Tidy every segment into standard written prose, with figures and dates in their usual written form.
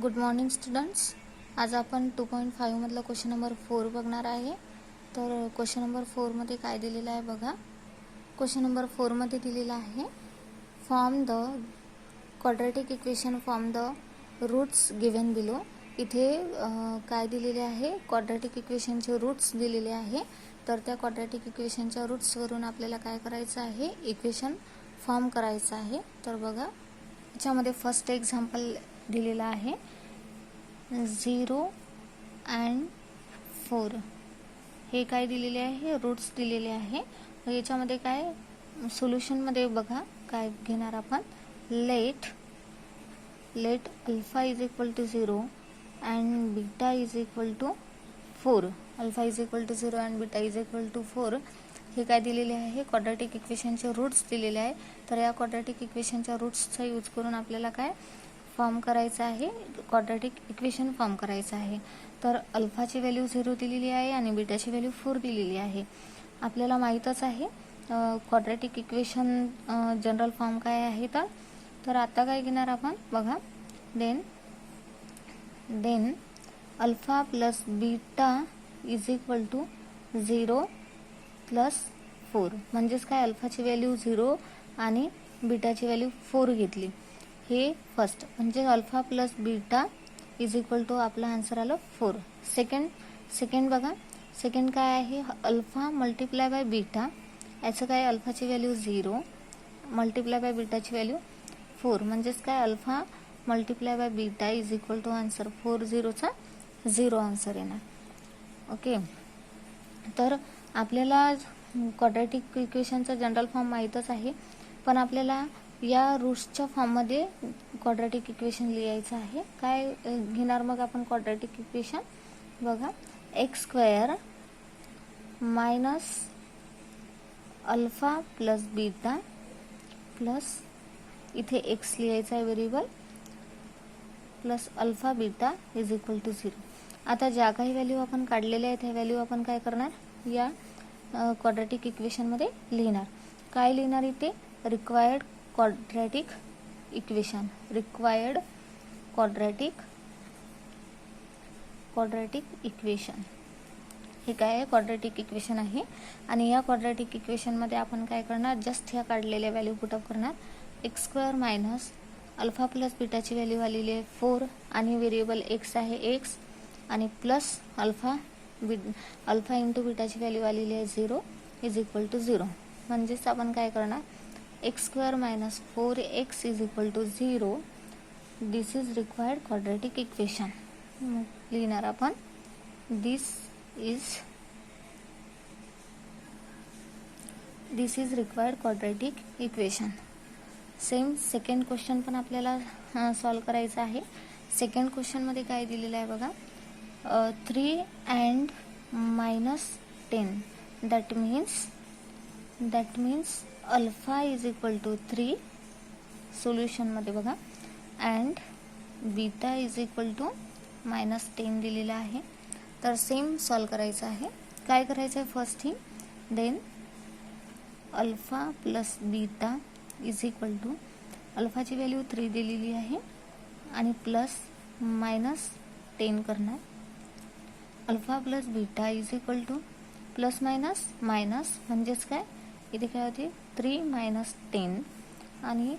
Good morning students. आज आपण 2.5 मधला क्वेश्चन नंबर 4 बघणार आहे. तर क्वेश्चन नंबर 4 मध्ये काय दिलेलं आहे बघा. क्वेश्चन नंबर 4 मध्ये दिलेला आहे form the quadratic equation from the roots given below. इथे काय दिलेले आहे, क्वाड्रॅटिक इक्वेशनचे रूट्स दिलेले आहे. तर त्या क्वाड्रॅटिक इक्वेशनच्या रूट्सवरून आपल्याला काय करायचं आहे, इक्वेशन फॉर्म करायचं आहे. तर बघा याच्यामध्ये फर्स्ट एक्झाम्पल दिलेला आहे 0 and 4. हे काय दिलेले आहे, रूट्स दिलेले आहे. याच्यामध्ये काय सोल्युशनमध्ये बघा काय घेणार आपण, let alpha is equal to 0 and beta is equal to 4. Alpha is equal to 0 and beta is equal to 4 हे काय दिलेले आहे, क्वाड्रॅटिक इक्वेशनचे रूट्स दिलेले आहे. तर या क्वाड्रॅटिक इक्वेशनच्या रूट्सचा यूज करून आपल्याला काय फॉर्म करायचं आहे, क्वाड्रॅटिक इक्वेशन फॉर्म करायचं आहे. तर अल्फाची व्हॅल्यू 0 दिलेली आहे आणि बीटाची व्हॅल्यू 4 दिलेली आहे. आपल्याला माहीतच आहे क्वाड्रॅटिक इक्वेशन जनरल फॉर्म काय आहे. तर आता काय घेणार आपण बघा, then alpha plus beta is equal to 0 plus 4. म्हणजेच काय, अल्फाची व्हॅल्यू 0 आणि बीटाची व्हॅल्यू 4 घेतली. हे फर्स्ट म्हणजे alpha plus beta is equal to आपला आन्सर आलं 4. सेकंड बघा, सेकंड काय आहे, अल्फा मल्टिप्लाय बाय बीटा. याचं काय, अल्फाची व्हॅल्यू 0 मल्टिप्लाय बाय बीटाची व्हॅल्यू 4. म्हणजेच काय, alpha multiply by beta is equal to answer 4. 0चा 0 आन्सर येणार. ओके, तर आपल्याला क्वाड्रॅटिक इक्वेशनचा जनरल फॉर्म माहीतच आहे, पण आपल्याला या रूट्सच्या फॉर्ममध्ये क्वाड्रॅटिक इक्वेशन लिहायचं आहे. काय घेणार मग आपण क्वाड्रॅटिक इक्वेशन बघा, x square minus alpha plus beta plus इथे एक्स लिहायचा आहे variable, plus alpha beta is equal to 0. आता ज्या काही व्हॅल्यू आपण काढलेल्या आहेत त्या व्हॅल्यू आपण काय करणार, या क्वाड्रॅटिक इक्वेशनमध्ये लिहिणार. काय लिहिणार इथे, रिक्वायर्ड क्वाड्रॅटिक इक्वेशन हे काय आहे, क्वाड्रॅटिक इक्वेशन आहे. आणि या क्वाड्रॅटिक इक्वेशनमध्ये आपण काय करणार, जस्ट ह्या काढलेल्या व्हॅल्यू पुटअप करणार. X square minus alpha plus बीटाची व्हॅल्यू आलेली आहे 4 आणि व्हेरिएबल एक्स आहे एक्स, आणि प्लस अल्फा इंटू बीटाची व्हॅल्यू आलेली आहे 0 इज इक्वल टू 0. म्हणजेच आपण काय करणार, x square minus 4x is equal to 0. This is required quadratic equation. लिहिणार आपण, this is required quadratic equation. Same second question पण आपल्याला सॉल्व करायचं आहे. सेकंड क्वेश्चनमध्ये काय दिलेलं आहे बघा, 3 and -10 that means alpha is equal to 3 सोल्युशनमध्ये बघा, and beta is equal to -10 दिलेला आहे. तर सेम सॉल्व करायचं आहे. काय करायचं आहे, first thing, then alpha plus beta is equal to, अल्फाची व्हॅल्यू 3 दिलेली आहे आणि प्लस -10 करणार. Alpha plus beta is equal to plus minus म्हणजेच काय, इथे काय होते 3 - 10 आणि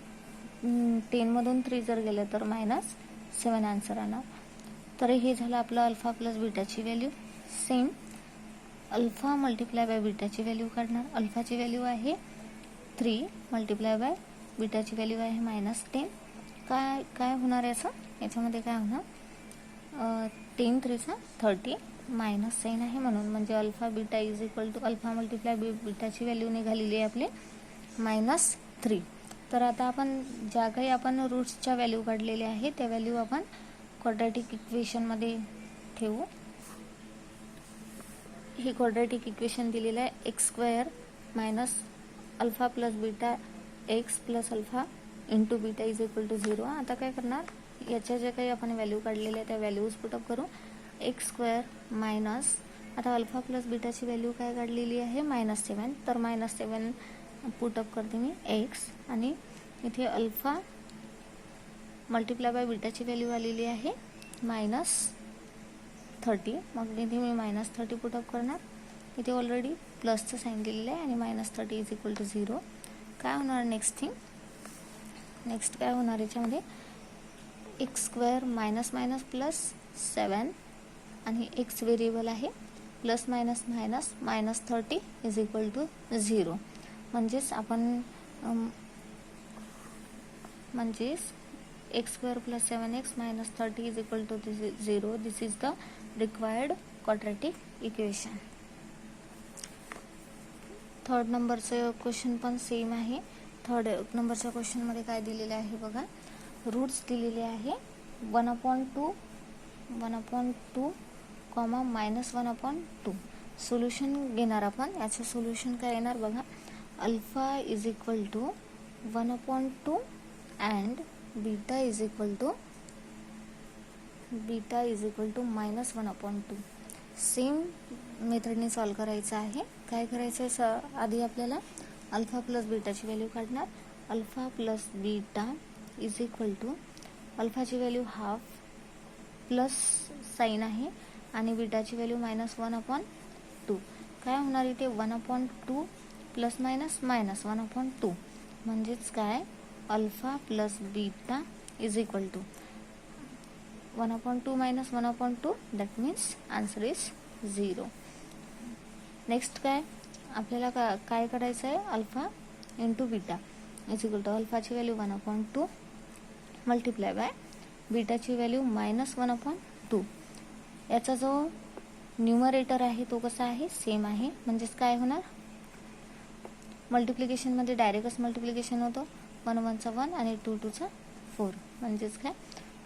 10 मधून 3 जर गेलं तर -7 आन्सर येणार. तर हे झालं आपलं अल्फा प्लस बीटाची value. Same alpha multiply by बीटाची व्हॅल्यू काढणार. अल्फाची व्हॅल्यू आहे 3 मल्टिप्लाय बाय बीटाची व्हॅल्यू आहे -10. काय होणार याच्यामध्ये काय होणार, 10 3 30 मायनस साईन आहे म्हणून, म्हणजे alpha beta is equal to alpha multiply बीटाची व्हॅल्यू निघालेली आहे आपले -3. तर आता आपण ज्या काही आपण रूट्सच्या व्हॅल्यू काढलेल्या आहे त्या व्हॅल्यू आपण क्वाड्रॅटिक इक्वेशनमध्ये ठेवू. हे क्वाड्रॅटिक इक्वेशन दिलेलं आहे, x square minus alpha plus beta x plus alpha into beta is equal to 0. आता काय करणार, याच्या ज्या काही आपण व्हॅल्यू काढलेल्या त्या व्हॅल्यूज पुटअप करू. एक्स स्क्वेअर मायनस, आता अल्फा प्लस बीटाची व्हॅल्यू काय काढलेली आहे -7, तर -7 पुटअप करते मी एक्स, आणि इथे अल्फा मल्टिप्लाय बाय बीटाची व्हॅल्यू आलेली आहे -30. मग इथे मी -30 पुटअप करणार. इथे ऑलरेडी प्लसचं साईन दिलेलं आहे आणि -30 = 0. काय होणार नेक्स्ट काय होणार याच्यामध्ये, x² मायनस मायनस प्लस 7 आणि x व्हेरिएबल आहे, प्लस मायनस मायनस -30 = 0. म्हणजेच आपण x² + 7x - 30 = 0. This is the required quadratic equation. Third नंबरचं क्वेश्चन पण सेम आहे. थर्ड नंबरच्या क्वेश्चनमध्ये काय दिलेलं आहे बघा, रूट्स दिलेले आहे 1/2 -1/2. सोल्युशन घेणार आपण. याचं सोल्युशन काय येणार बघा, अल्फा = 1/2 अँड बीटा = -1/2. सेम मेथडने सॉल्व करायचं आहे. काय करायचं आहे, आधी आपल्याला अल्फा प्लस बीटाची व्हॅल्यू काढणार. अल्फा प्लस बीटा = अल्फाची व्हॅल्यू हाफ, प्लस साईन आहे आणि बीटाची व्हॅल्यू -1/2. काय होणार इथे, 1/2 प्लस मायनस -1/2. म्हणजेच काय, alpha plus beta = 1/2 - 1/2. That means answer is 0. Next काय आपल्याला काय करायचं आहे, अल्फा इंटू बीटा = अल्फाची व्हॅल्यू 1/2 मल्टिप्लाय बाय बीटाची व्हॅल्यू -1/2. याचा जो न्यूमरेटर आहे तो कसा आहे, सेम आहे. म्हणजेच काय होणार, मल्टिप्लिकेशनमध्ये डायरेक्टच मल्टिप्लिकेशन होतं. 1 1 चा 1 आणि 2 2 चा 4. म्हणजेच काय,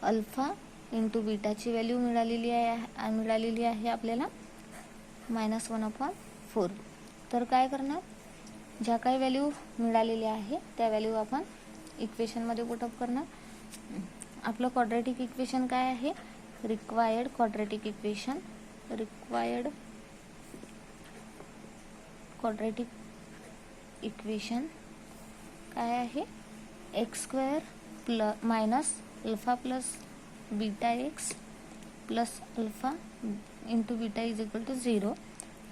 अल्फा इंटू बीटाची व्हॅल्यू मिळालेली आहे आपल्याला -1/4. तर काय करणार, ज्या काही व्हॅल्यू मिळालेली आहे त्या व्हॅल्यू आपण इक्वेशनमध्ये पुटअप करणार. आपलं क्वाड्रॅटिक इक्वेशन काय आहे, रिक्वायर्ड क्वाड्रॅटिक इक्वेशन काय आहे, x² minus alpha plus beta x plus alpha into beta = 0.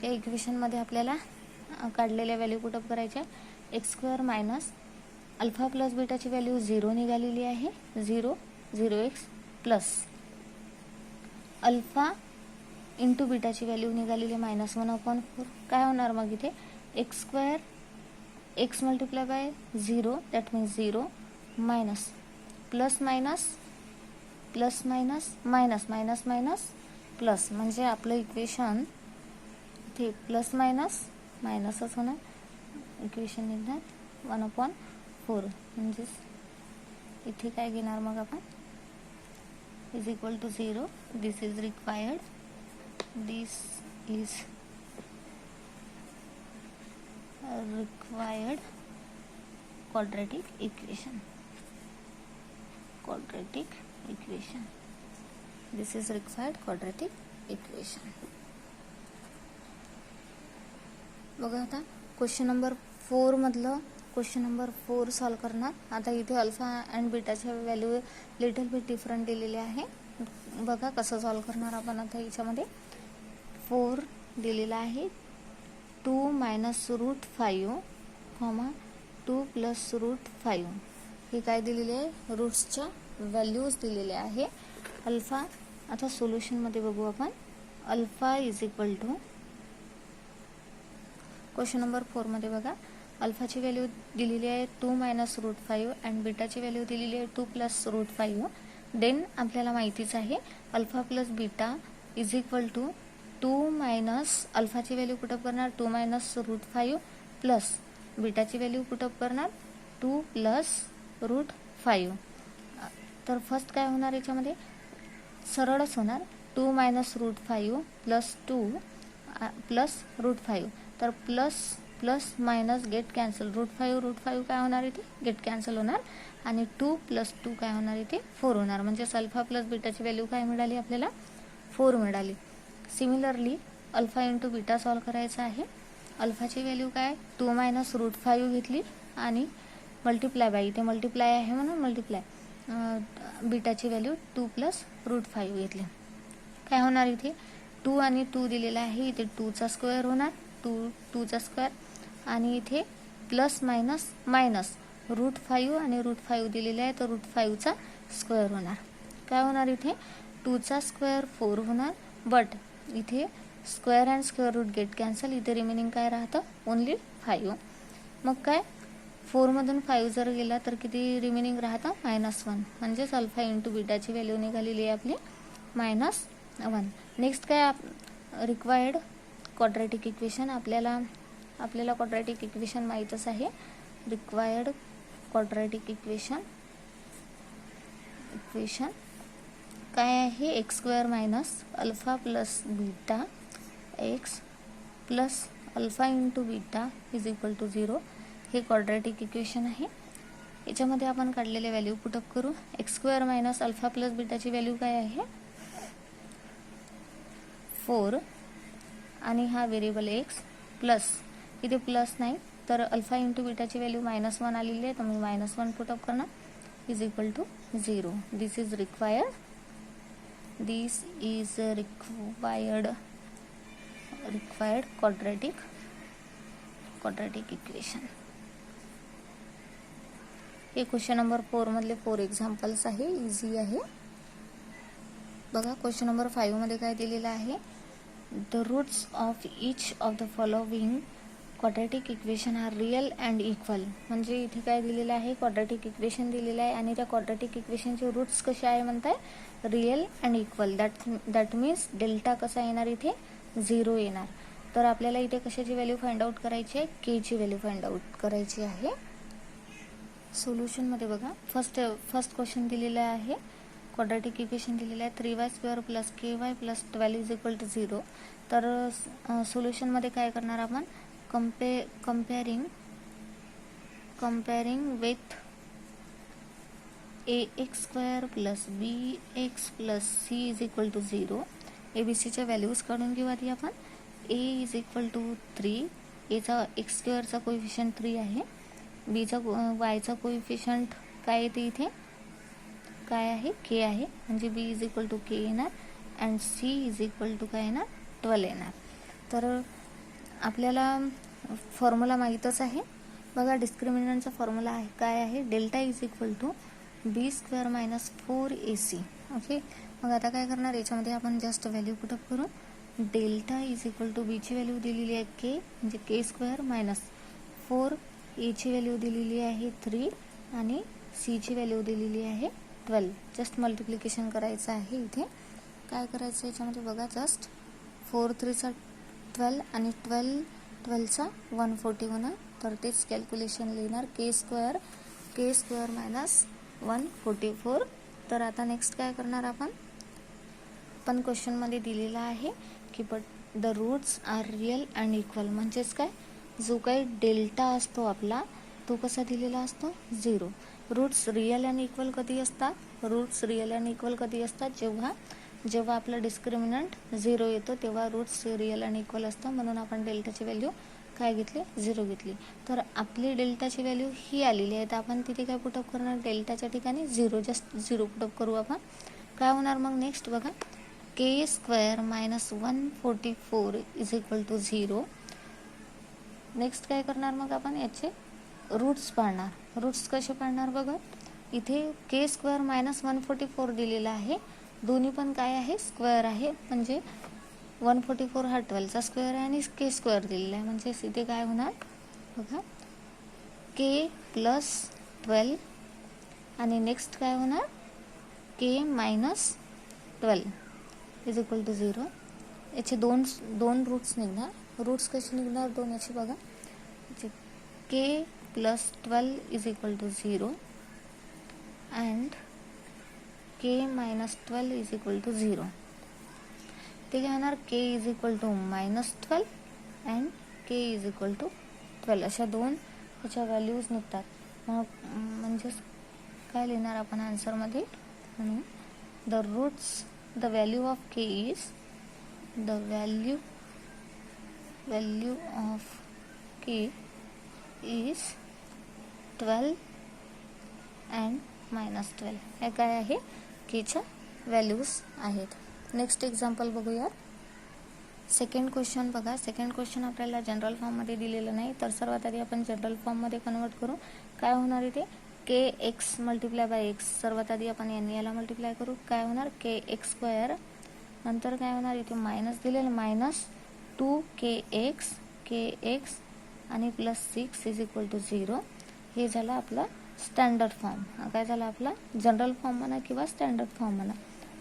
या इक्वेशनमध्ये आपल्याला काढलेल्या व्हॅल्यू पुटअप करायच्या. x² मायनस अल्फा प्लस बीटाची व्हॅल्यू 0 निघालेली आहे, 0x प्लस अल्फा इंटू बीटाची व्हॅल्यू निघालेली -1/4. काय होणार मग इथे, x² x multiply by 0 that means 0 minus plus minus plus minus minus minus minus plus. म्हणजे आपलं इक्वेशन इथे प्लस मायनस मायनसच होणार. इक्वेशन निघणार 1/4. म्हणजेच इथे काय घेणार मग आपण, = 0. This is required quadratic equation. This is required quadratic equation. बघा आता क्वेश्चन नंबर 4 मधलं क्वेश्चन नंबर 4 सॉल्व करणार. आता इथे अल्फा अँड बीटाच्या व्हॅल्यू लिटल बिट डिफरंट दिलेले आहे. बघा कसं सॉल्व करणार आपण. आता याच्यामध्ये 4 दिलेला आहे, 2 - √5, 2 + √5. हे काय दिलेले आहे, रूट्सच्या व्हॅल्यूज दिलेले आहे. अल्फा, आता सोल्युशनमध्ये बघू आपण. अल्फा = क्वेश्चन नंबर 4 मध्ये बघा, अल्फाची व्हॅल्यू दिलेली आहे 2 - √5 अँड बीटाची व्हॅल्यू दिलेली आहे 2 + √5. देन आपल्याला माहितीच आहे अल्फा प्लस बीटा = 2 - अल्फाची व्हॅल्यू पुटअप करणार 2 - √5 प्लस बीटाची व्हॅल्यू पुटअप करणार 2 + √5. तर फर्स्ट काय होणार, याच्यामध्ये सरळच होणार 2 - √5 प्लस 2 प्लस √5. तर plus plus minus get cancel, √5 काय होणार इथे, गेट कॅन्सल होणार आणि 2 + 2 काय होणार इथे 4 होणार. म्हणजे अल्फा प्लस बीटाची व्हॅल्यू काय मिळाली आपल्याला, 4 मिळाली. Similarly alpha into beta solve करायचा आहे. अल्फाची व्हॅल्यू काय 2 - √5 घेतली आणि मल्टिप्लाय बाय, इथे मल्टिप्लाय आहे म्हणून मल्टिप्लाय बीटाची व्हॅल्यू 2 प्लस √5 घेतली. काय होणार इथे 2 आणि 2 दिलेला आहे, इथे 2चा स्क्वेअर होणार, 2चा स्क्वेअर, आणि इथे प्लस मायनस मायनस √5 आणि √5 दिलेले आहे, तर √5चा स्क्वेअर होणार. काय होणार इथे 2चा स्क्वेअर 4 होणार, बट इथे square and square root get cancel, इथे रिमेनिंग काय राहतं ओनली 5. मग काय 4 मधून 5 जर गेला तर किती रिमेनिंग राहतं -1, म्हणजेच अल्फा इंटू बीटाची व्हॅल्यू निघालेली आहे आपली -1. नेक्स्ट काय रिक्वायर्ड क्वाड्रॅटिक इक्वेशन. आपल्याला क्वाड्रॅटिक इक्वेशन माहीतच आहे. रिक्वायर्ड क्वाड्रॅटिक इक्वेशन काय आहे, x² minus alpha plus beta x plus alpha into beta is equal to 0. हे क्वाड्रॅटिक इक्वेशन आहे. याच्यामध्ये आपण काढलेले व्हॅल्यू पुटअप करू. x² मायनस अल्फा प्लस बीटाची व्हॅल्यू काय आहे 4, आणि हा व्हेरिएबल x प्लस, इथे प्लस नाही तर अल्फा इंटू बीटाची व्हॅल्यू -1 आलेली आहे, तर मी -1 पुटअप करणार is equal to 0. This is required quadratic equation. हे क्वेश्चन नंबर 4 मधले 4 एक्झाम्पल्स आहे, इझी आहे. बघा क्वेश्चन नंबर 5 मध्ये काय दिलेलं आहे, the roots of each of the following quadratic equation are real and equal. म्हणजे इथे काय दिलेलं आहे, क्वाड्रॅटिक इक्वेशन दिलेलं आहे, आणि त्या क्वाड्रॅटिक इक्वेशनचे रूट्स कसे आहे म्हणताय real and equal. That means delta कसा येणार इथे 0 येणार. तर आपल्याला इथे कशाची व्हॅल्यू फाइंड आउट करायची आहे, के ची व्हॅल्यू फाइंड आउट करायची आहे. सोल्युशनमध्ये बघा फर्स्ट क्वेश्चन दिलेला आहे, क्वाड्रॅटिक इक्वेशन दिलेलं आहे 3y² plus ky plus 12 is equal to 0. तर सोल्युशनमध्ये काय करणार आपण, comparing with ax² plus bx plus c is equal to 0. ABCच्या व्हॅल्यूज काढून घेऊ आधी आपण. a इज इक्वल टू 3, एचा x² चा कोइफिशियंट 3 आहे, बीचा yचा कोइफिशियंट काय येते इथे काय आहे k आहे, म्हणजे b is equal to k येणार, and c is equal to काय येणार 12 येणार. तर आपल्याला फॉर्म्युला माहीतच आहे. बघा डिस्क्रिमिनंटचा फॉर्म्युला आहे काय आहे, delta is equal to b² minus 4ac. Okay, मग आता काय करणार, याच्यामध्ये आपण जस्ट व्हॅल्यू पुटअप करू. डेल्टा इज इक्वल टू बीची व्हॅल्यू दिलेली आहे k, म्हणजे k² मायनस 4, एची व्हॅल्यू दिलेली आहे 3, आणि सीची व्हॅल्यू दिलेली आहे 12. जस्ट मल्टिप्लिकेशन करायचं आहे. इथे काय करायचं याच्यामध्ये बघा, जस्ट 4 3 12 आणि 12चा 140 होणार, तर तेच कॅल्क्युलेशन लिहिणार k² मायनस 144. तर आता नेक्स्ट काय करणार आपण क्वेश्चनमध्ये दिलेला आहे की but the roots are real and equal. म्हणजेच काय, जो काही डेल्टा असतो आपला तो कसा दिलेला असतो 0. रूट्स रिअल अँड इक्वल कधी असतात, जेव्हा आपला डिस्क्रिमिनंट 0 येतो तेव्हा रूट्स रिअल अँड इक्वल असतं. म्हणून आपण डेल्टाची व्हॅल्यू काय घेतली 0 घेतली. तर आपली डेल्टाची व्हॅल्यू ही आलेली आहे, तर आपण तिथे काय पुटअप करणार, डेल्टाच्या ठिकाणी 0, जस्ट 0 पुटअप करू आपण. काय होणार मग नेक्स्ट बघा, k² minus 144 is equal to 0. Next काय करणार मग आपण याचे रूट्स पाडणार. रूट्स कसे पाडणार बघा, इथे k² मायनस 144 दिलेला आहे, दोन्ही पण काय आहे स्क्वेअर आहे, म्हणजे 144 हा 12चा स्क्वेअर आहे आणि k² दिलेला आहे, म्हणजे इथे काय होणार बघा k प्लस 12, आणि नेक्स्ट काय होणार k minus 12 is equal to 0. याचे दोन रूट्स निघणार. रूट्स कसे निघणार दोन याचे बघा, k plus 12 is equal to 0 and k minus 12 is equal to 0. ते काय होणार k is equal to minus 12 and k is equal to 12. अशा दोन त्याच्या व्हॅल्यूज निघतात. मग म्हणजेच काय लिहिणार आपण आन्सरमध्ये, म्हणून the value of k is the value of k is 12 and -12 हे काय आहे, केच्या व्हॅल्यूज आहेत. नेक्स्ट एक्झाम्पल बघूया. सेकंड क्वेश्चन बघा. सेकंड क्वेश्चन आपल्याला जनरल फॉर्ममध्ये दिलेलं नाही, तर सर्वात आधी आपण जनरल फॉर्ममध्ये कन्वर्ट करू. काय होणार इथे, के एक्स मल्टिप्लाय बाय एक्स. सर्वात आधी आपण याला मल्टिप्लाय करू. काय होणार, के एक्स स्क्वेअर. नंतर काय होणार, इथे मायनस दिलेलं, -2 के एक्स आणि +6 = 0. हे झालं आपला स्टँडर्ड फॉर्म. हा काय झाला आपला जनरल फॉर्म म्हणा किंवा स्टँडर्ड फॉर्म म्हणा.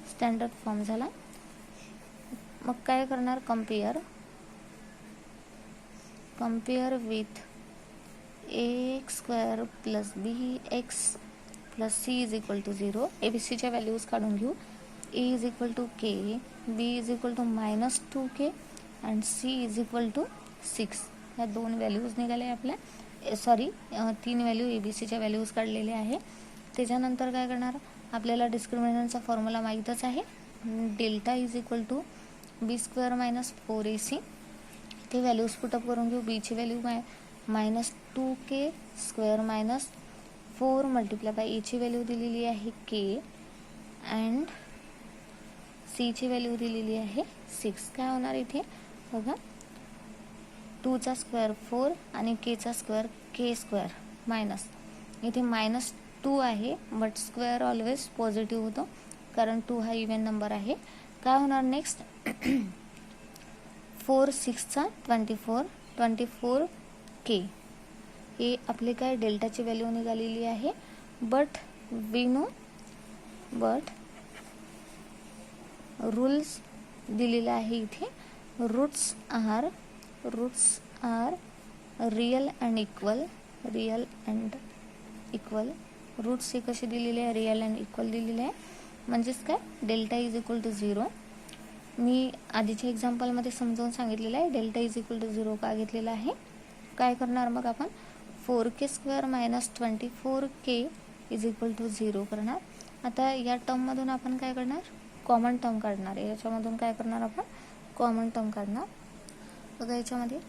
स्टँडर्ड फॉर्म झाला. मग काय करणार, compare with ax² + bx + c = 0. ABCच्या व्हॅल्यूज काढून घेऊ. a = k, b = -2k and c = 6. ह्या दोन व्हॅल्यूज निघाल्या आपल्या. सॉरी, 3 व्हॅल्यू ABCच्या व्हॅल्यूज काढलेले आहे. त्याच्यानंतर काय करणार, आपल्याला डिस्क्रिमिनंटचा फॉर्म्युला माहीतच आहे. Delta = b² - 4ac. ते व्हॅल्यूज पुटअप करून घेऊ. b ची value -2k² - 4 multiply by a ची व्हॅल्यू दिलेली आहे k अँड c ची व्हॅल्यू दिलेली आहे 6. काय होणार इथे बघा, 2 चा स्क्वेअर 4 आणि k चा स्क्वेअर k² मायनस. इथे -2 आहे, बट स्क्वेअर ऑलवेज पॉझिटिव्ह होतो कारण 2 हा इव्हन नंबर आहे. काय होणार नेक्स्ट, 4 6 चा 24k. हे आपले काय डेल्टाची व्हॅल्यू निघालेली आहे. बट रूल्स दिलेला आहे इथे. Roots are real and equal. Roots हे कसे दिलेले आहे, रियल अँड इक्वल दिलेले आहे. म्हणजेच काय, डेल्टा = 0. मी आधीच्या एक्झाम्पलमध्ये समजावून सांगितलेलं आहे डेल्टा = 0 का घेतलेला आहे. काय करणार मग आपण, 4k² - 24k = 0 करणार. आता या टर्ममधून आपण काय करणार, कॉमन टर्म काढणार. याच्यामधून काय करणार आपण, कॉमन टर्म काढणार. बघा याच्यामध्ये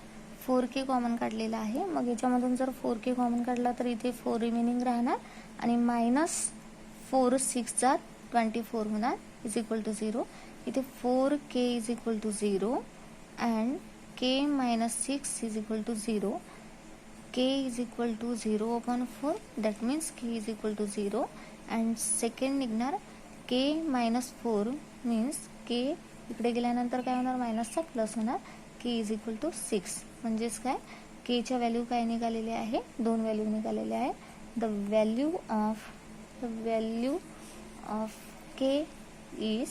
4k कॉमन काढलेला आहे. मग याच्यामधून जर 4k कॉमन काढला तर इथे 4 रिमेनिंग राहणार आणि -4 6 चा 24 होणार = 0. इथे 4k = 0 and k - 6 = 0. k = 0/4, that means k = 0 and second निघणार k - 4 मीन्स k इकडे गेल्यानंतर काय होणार, मायनसचा प्लस होणार, k = 6. म्हणजेच काय, k च्या व्हॅल्यू काय निघालेले आहे, 2 व्हॅल्यू निघालेले आहे. The value of k is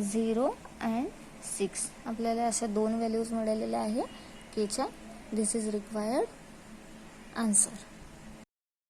0 and 6. आपल्याला अशा 2 व्हॅल्यूज मिळालेल्या आहे k च्या. दिस इज रिक्वायर्ड आन्सर.